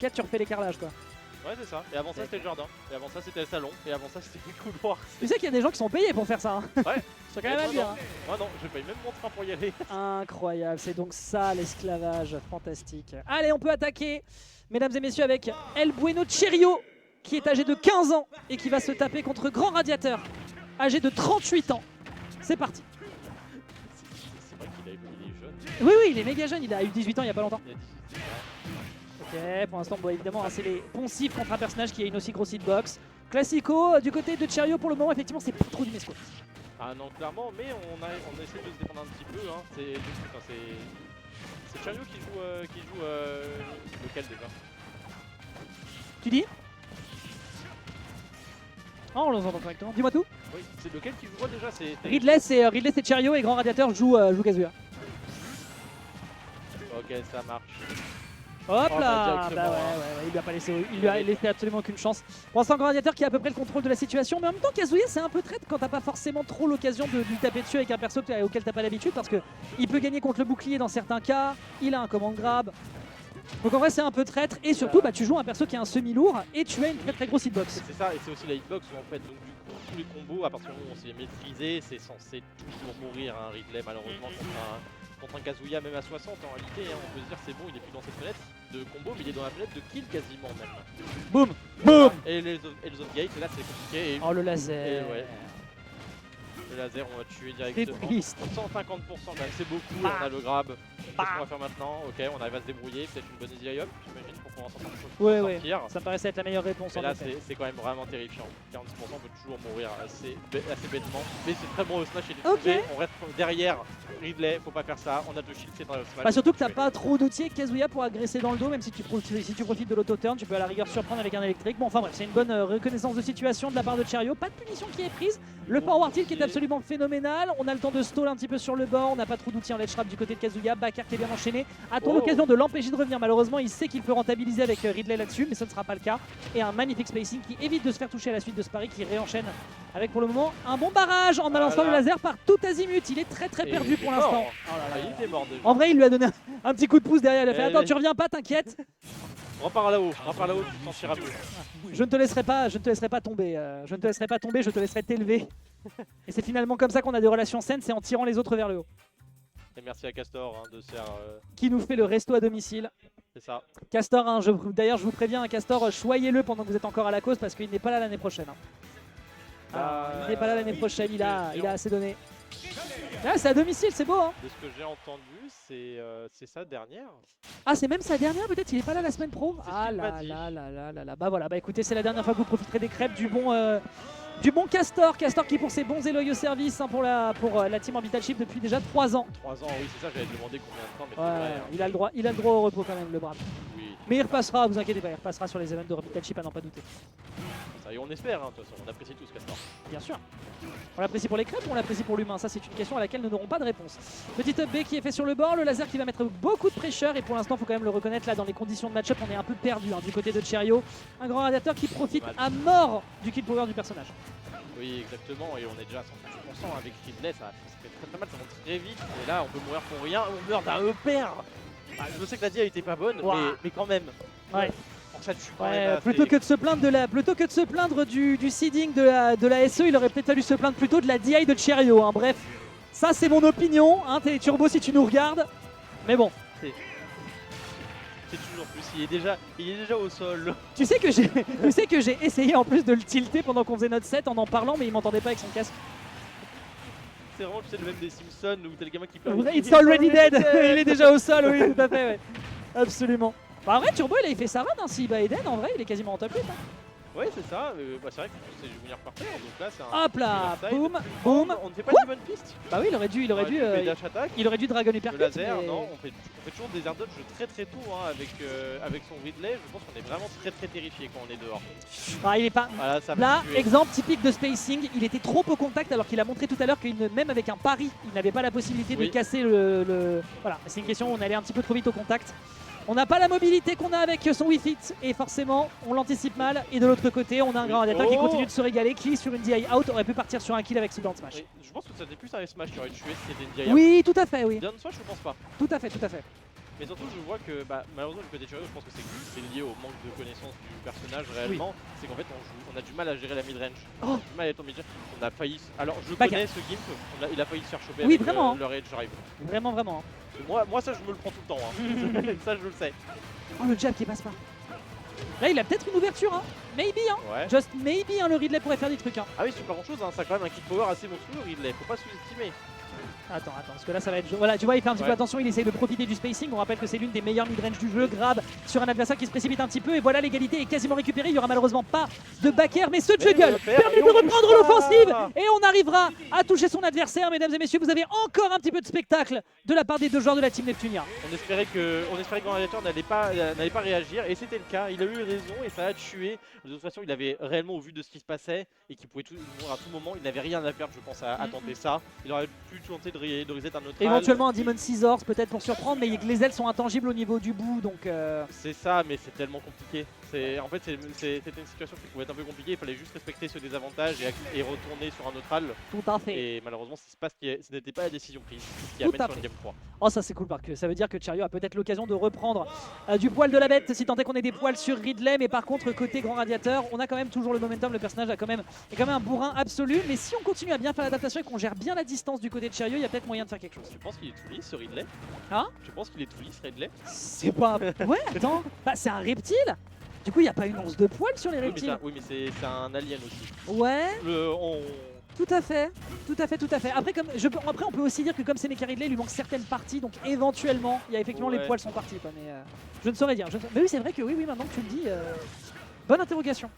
4 tu refais les carrelages quoi. Ouais, c'est ça. Et avant ça, c'était le jardin. Et avant ça, c'était le salon. Et avant ça, c'était les couloirs. Tu sais qu'il y a des gens qui sont payés pour faire ça. Hein. Ouais. C'est quand même à le dire. Hein. Moi non, je paye même mon train pour y aller. Incroyable, c'est donc ça l'esclavage, fantastique. Allez, on peut attaquer, mesdames et messieurs, avec El Bueno Cherio, qui est âgé de 15 ans et qui va se taper contre Grand Radiateur, âgé de 38 ans. C'est parti. C'est vrai qu'il est jeune. Oui, oui, il est méga jeune, il a eu 18 ans il y a pas longtemps. Il a 18 ans. Ok, pour l'instant, bon, évidemment, hein, c'est les poncifs contre un personnage qui a une aussi grosse hitbox. Classico, du côté de Cherio, pour le moment, effectivement, c'est pas trop du Mesco. Ah non, clairement, mais on essaie de se défendre un petit peu. Hein. C'est Chario qui joue lequel déjà? Tu dis? Oh, on l'entend correctement. Dis-moi tout. Oui, c'est lequel qui joue déjà? C'est Ridley, c'est Cherio et Grand Radiateur joue Kazuya. Ok, ça marche. Hop Oh, là, bah, bah ouais, il lui a pas laissé, il lui a laissé absolument aucune chance. Pour l'instant, Grand Radiateur qui a à peu près le contrôle de la situation, mais en même temps, Kazuya c'est un peu traite quand t'as pas forcément trop l'occasion de lui taper dessus avec un perso auquel t'as pas l'habitude, parce que il peut gagner contre le bouclier dans certains cas, il a un command grab. Donc en vrai c'est un peu traître et surtout bah, tu joues un perso qui est un semi-lourd et tu as une très grosse hitbox. C'est ça, et c'est aussi la hitbox où en fait, donc du coup, tous les combos, à partir du moment où on s'est maîtrisé, c'est censé toujours mourir, hein, Ridley malheureusement contre un Kazuya même à 60 en réalité, hein, on peut se dire c'est bon, il est plus dans cette fenêtre de combo, mais il est dans la fenêtre de kill quasiment même. Boum, boum. Et les of Gate, là c'est compliqué. Et, oh le laser. Et ouais. Le laser, on va tuer directement. 150% quand même, c'est beaucoup, on a le grab. Qu'est-ce qu'on va faire maintenant? Ok, on arrive à se débrouiller, peut-être une bonne easy up, j'imagine, pour pouvoir s'en sortir. Ouais, ça me paraissait être la meilleure réponse. Mais là, c'est quand même vraiment terrifiant. 40% on peut toujours mourir assez bêtement. Mais c'est très bon au smash et les on reste derrière Ridley, faut pas faire ça. On a deux shields, c'est dans le smash. Bah surtout que t'as pas trop d'outils avec Kazuya pour agresser dans le dos, même si tu profites de l'auto-turn, tu peux à la rigueur surprendre avec un électrique. Bon, enfin bref, c'est une bonne reconnaissance de situation de la part de Cherio. Pas de punition qui est prise. Le forward tilt qui est absolument phénoménal. On a le temps de stall un petit peu sur le bord. On n'a pas trop d'outils en ledge trap du côté de Kazuya. Backer qui est bien enchaîné. A-t-on l'occasion de l'empêcher de revenir? Malheureusement, il sait qu'il peut rentabiliser avec Ridley là-dessus, mais ce ne sera pas le cas. Et un magnifique spacing qui évite de se faire toucher à la suite de Sparry qui réenchaîne avec pour le moment un bon barrage en balançant le laser par tout azimut. Il est très perdu pour l'instant. Il était mort déjà. En vrai, il lui a donné un petit coup de pouce derrière. Il a fait attends, tu reviens pas, t'inquiète. Repars là-haut, tu te sentiras mieux. Je ne te laisserai pas tomber. Je ne te laisserai pas tomber, je te laisserai t'élever. Et c'est finalement comme ça qu'on a des relations saines, c'est en tirant les autres vers le haut. Et merci à Castor hein, de faire. Qui nous fait le resto à domicile. C'est ça. Castor, hein, d'ailleurs je vous préviens, Castor, choyez-le pendant que vous êtes encore à la cause parce qu'il n'est pas là l'année prochaine. Hein. Il n'est pas là l'année prochaine, il a assez donné. Là c'est à domicile, c'est beau hein. De ce que j'ai entendu, c'est sa dernière. Ah c'est même sa dernière peut-être, il est pas là la semaine pro. Ah là. Bah voilà, bah écoutez c'est la dernière fois que vous profiterez des crêpes du bon Castor qui pour ses bons et loyaux services hein, pour la team Orbital Chip depuis déjà 3 ans. 3 ans, oui c'est ça, j'avais demandé combien de temps, mais ouais, vrai, hein. il a le droit au repos quand même le brave. Oui. Mais il repassera, vous inquiétez pas, il repassera sur les events de Orbital Chip à n'en pas douter. Ça, et on espère, hein, de toute façon, on apprécie tous Castor. Bien sûr. On l'apprécie pour les crêpes ou on l'apprécie pour l'humain? Ça c'est une question à laquelle nous n'aurons pas de réponse. Petite up B qui est fait sur le bord, le laser qui va mettre beaucoup de pressure et pour l'instant il faut quand même le reconnaître là dans les conditions de match-up on est un peu perdu hein, du côté de Cherio. Un grand radiateur qui profite à mort du kill power du personnage. Oui exactement et on est déjà à 100% avec Ridley, ça fait très mal, ça monte très vite et là on peut mourir pour rien, on meurt d'un EPR. Ah, je sais que la DA était pas bonne mais quand même. Ouais. Ça tue plutôt que de se plaindre du seeding de la SE, il aurait peut-être fallu se plaindre plutôt de la DI de Cherio. Hein. Bref, ça c'est mon opinion, hein, Téléturbo si tu nous regardes. Mais bon. C'est toujours plus, il est déjà au sol. Tu sais que j'ai essayé en plus de le tilter pendant qu'on faisait notre set en parlant, mais il m'entendait pas avec son casque. C'est vraiment le même des Simpsons où t'as le gamin qui peut. It's already dead. Il est déjà au sol, oui, tout à fait, ouais. Absolument. Bah en vrai Turbo il a fait sa run hein, s'il bat Eden en vrai il est quasiment en top 8 hein. Ouais c'est ça, c'est vrai que c'est venir par terre donc là c'est un... Hop là, boum, boum. On ne fait pas une bonne piste. Bah oui il aurait dû Dragon Uppercut. Le laser, mais... non, on fait toujours des airs dodge très tôt hein, avec son Ridley, je pense qu'on est vraiment très terrifié quand on est dehors. Ah il est pas... Voilà, ça là, exemple typique de spacing, il était trop au contact alors qu'il a montré tout à l'heure que même avec un pari, il n'avait pas la possibilité de casser le... Voilà, c'est une question où on allait un petit peu trop vite au contact. On n'a pas la mobilité qu'on a avec son Wii Fit et forcément on l'anticipe mal et de l'autre côté on a un grand radiateur qui continue de se régaler, qui sur une DI out aurait pu partir sur un kill avec ce down smash. Oui, je pense que ça c'était plus un smash qui aurait tué si c'était une DI out. Oui tout à fait oui. Down smash je pense pas. Tout à fait. Mais surtout, je vois que malheureusement, du côté de Chariot, je pense que c'est lié au manque de connaissance du personnage réellement. C'est qu'en fait, on a du mal à gérer la mid-range. On a du mal à être en mid-range. On a failli. Alors, je connais ce Gimp, il a failli se faire choper avec vraiment, le Rage Drive. Vraiment, vraiment. Moi, ça, je me le prends tout le temps. Hein. Ça, je le sais. Oh, le jab qui passe pas. Là, il a peut-être une ouverture, hein. Maybe, hein. Ouais. Just maybe, hein, le Ridley pourrait faire des trucs, hein. Ah oui, c'est pas grand chose, hein. Ça a quand même un kick power assez monstrueux, Ridley. Faut pas sous-estimer. Attends, parce que là ça va être... Voilà, tu vois, il fait un petit peu attention, il essaye de profiter du spacing. On rappelle que c'est l'une des meilleures mid-range du jeu. Grab sur un adversaire qui se précipite un petit peu. Et voilà, l'égalité est quasiment récupérée. Il y aura malheureusement pas de back air, mais ce juggle permet de reprendre l'offensive. Et on arrivera à toucher son adversaire. Mesdames et messieurs, vous avez encore un petit peu de spectacle de la part des deux joueurs de la team Neptunia. On espérait que Grand Gladiator n'allait pas réagir, et c'était le cas. Il a eu raison et ça a tué. De toute façon, il avait réellement, au vu de ce qui se passait, et qu'il pouvait à tout moment, il n'avait rien à perdre, je pense, à tenter ça. Il aurait pu tenter de reset un neutral. Éventuellement un Demon Scissors peut-être pour surprendre, mais les ailes sont intangibles au niveau du bout, donc... C'est ça, mais c'est tellement compliqué. En fait, c'était une situation qui pouvait être un peu compliquée. Il fallait juste respecter ce désavantage et retourner sur un neutral. Tout à fait. Et malheureusement, ce n'était pas la décision prise qui amène sur une game 3. Oh, ça c'est cool parce que ça veut dire que Chariot a peut-être l'occasion de reprendre du poil de la bête, si tant est qu'on ait des poils sur Ridley. Mais par contre, côté Grand Radiateur, on a quand même toujours le momentum. Le personnage est quand même un bourrin absolu. Mais si on continue à bien faire l'adaptation et qu'on gère bien la distance du côté de Chariot, il y a peut-être moyen de faire quelque chose. Tu penses qu'il est tout lisse, ce Ridley? Hein? Tu penses qu'il est tout lisse, Ridley? C'est pas... Ouais, attends, c'est un reptile. Du coup, il n'y a pas une once de poil sur les reptiles. Oui, mais c'est un alien aussi. Ouais. Tout à fait. Après, on peut aussi dire que comme c'est Mecha Ridley, il lui manque certaines parties, donc éventuellement, il y a effectivement les poils sont partis. Quoi, mais je ne saurais dire. Mais oui, c'est vrai que oui, maintenant que tu le dis, bonne interrogation.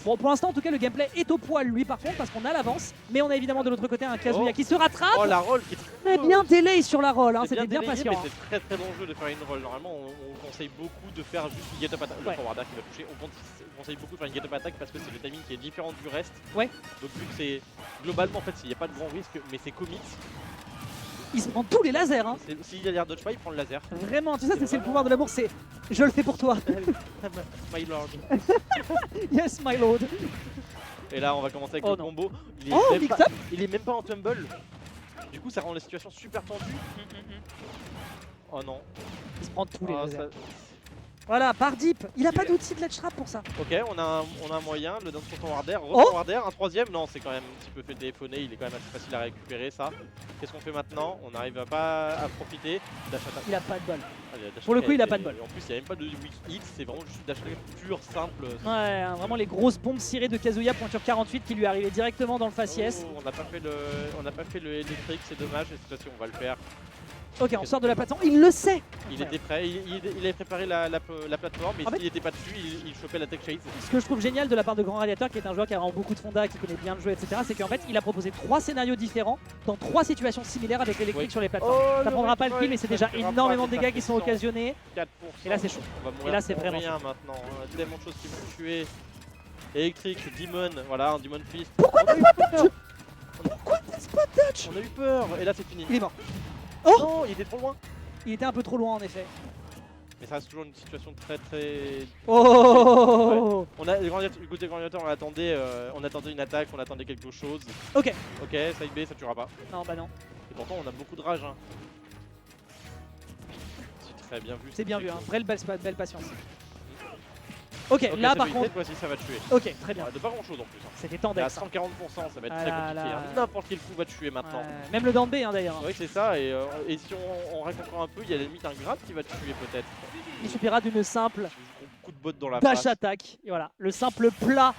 Bon, pour l'instant, en tout cas, le gameplay est au poil, lui, par contre, parce qu'on a l'avance. Mais on a évidemment de l'autre côté un Kazuya qui se rattrape. Oh, la roll qui est très bien délay sur la roll, hein, c'était bien patient. C'est très très bon jeu de faire une roll. Normalement, on conseille beaucoup de faire juste une get-up attack. Le forwarder qui va toucher, on conseille beaucoup de faire une get-up attack parce que c'est le timing qui est différent du reste. Ouais. Donc, vu que c'est globalement, en fait, il n'y a pas de grand risque, mais c'est commit. Il se prend tous les lasers. Hein. S'il a l'air dodge pas, il prend le laser. Vraiment, tu sais, c'est le pouvoir de l'amour, c'est je le fais pour toi. My lord. Yes, my lord. Et là, on va commencer avec le combo. Il est même pas en tumble. Du coup, ça rend la situation super tendue. Oh non. Il se prend tous les lasers. Voilà, par deep. Il a pas d'outil de ledge trap pour ça. Ok, on a un moyen, le down sur forwarder, forwarder, un troisième. Non, c'est quand même un petit peu fait téléphoner, il est quand même assez facile à récupérer ça. Qu'est-ce qu'on fait maintenant? On n'arrive pas à profiter. Il a pas de bol. Pour le coup, il a pas de bol. En plus, il n'y a même pas de weak hit, c'est vraiment juste dash pur, simple. Ouais, vraiment les grosses bombes cirées de Kazuya, pointure 48 qui lui arrivaient directement dans le faciès. On n'a pas fait le électrique, c'est dommage, et cette fois-ci, on va le faire. Ok, on sort de la plateforme, il le sait. Il était prêt, il avait préparé la plateforme, mais s'il n'était pas dessus, il chopait la tech shade. Ce que je trouve génial de la part de Grand Radiateur, qui est un joueur qui a vraiment beaucoup de fonda, qui connaît bien le jeu, etc., c'est qu'en fait, il a proposé 3 scénarios différents dans 3 situations similaires avec l'électrique sur les plateformes. Ça prendra pas le kill, mais c'est déjà énormément de dégâts qui sont occasionnés. 4%. Et là, c'est chaud. Et là, c'est vraiment rien maintenant. On a tellement de choses qui vont tuer. Électrique, Demon, voilà, un Demon Fist. Pourquoi t'as spot touch? On a eu peur, et là, c'est fini. Il est mort. Oh non, il était trop loin. Il était un peu trop loin en effet. Mais ça reste toujours une situation très très... Oh ouais. Du côté Grand Gladiator, on attendait une attaque, on attendait quelque chose. Ok. Ok, side B, ça tuera pas. Non, bah non. Et pourtant, on a beaucoup de rage. Hein. C'est très bien vu. C'est bien vu, hein. Belle patience. Ok, là par contre... Cette fois-ci, ça va tuer. Ok, très bien. De pas grand chose en plus. Hein. C'était tendu. À 140%, ça va être très compliqué. Hein. N'importe quel coup va tuer maintenant. Même le down B hein, d'ailleurs. Oui, c'est ça. Et si on raconte encore un peu, il y a à la limite un grab qui va tuer peut-être. Il suffira d'une simple coup de botte dans la dash face. attaque. Et voilà, le simple plat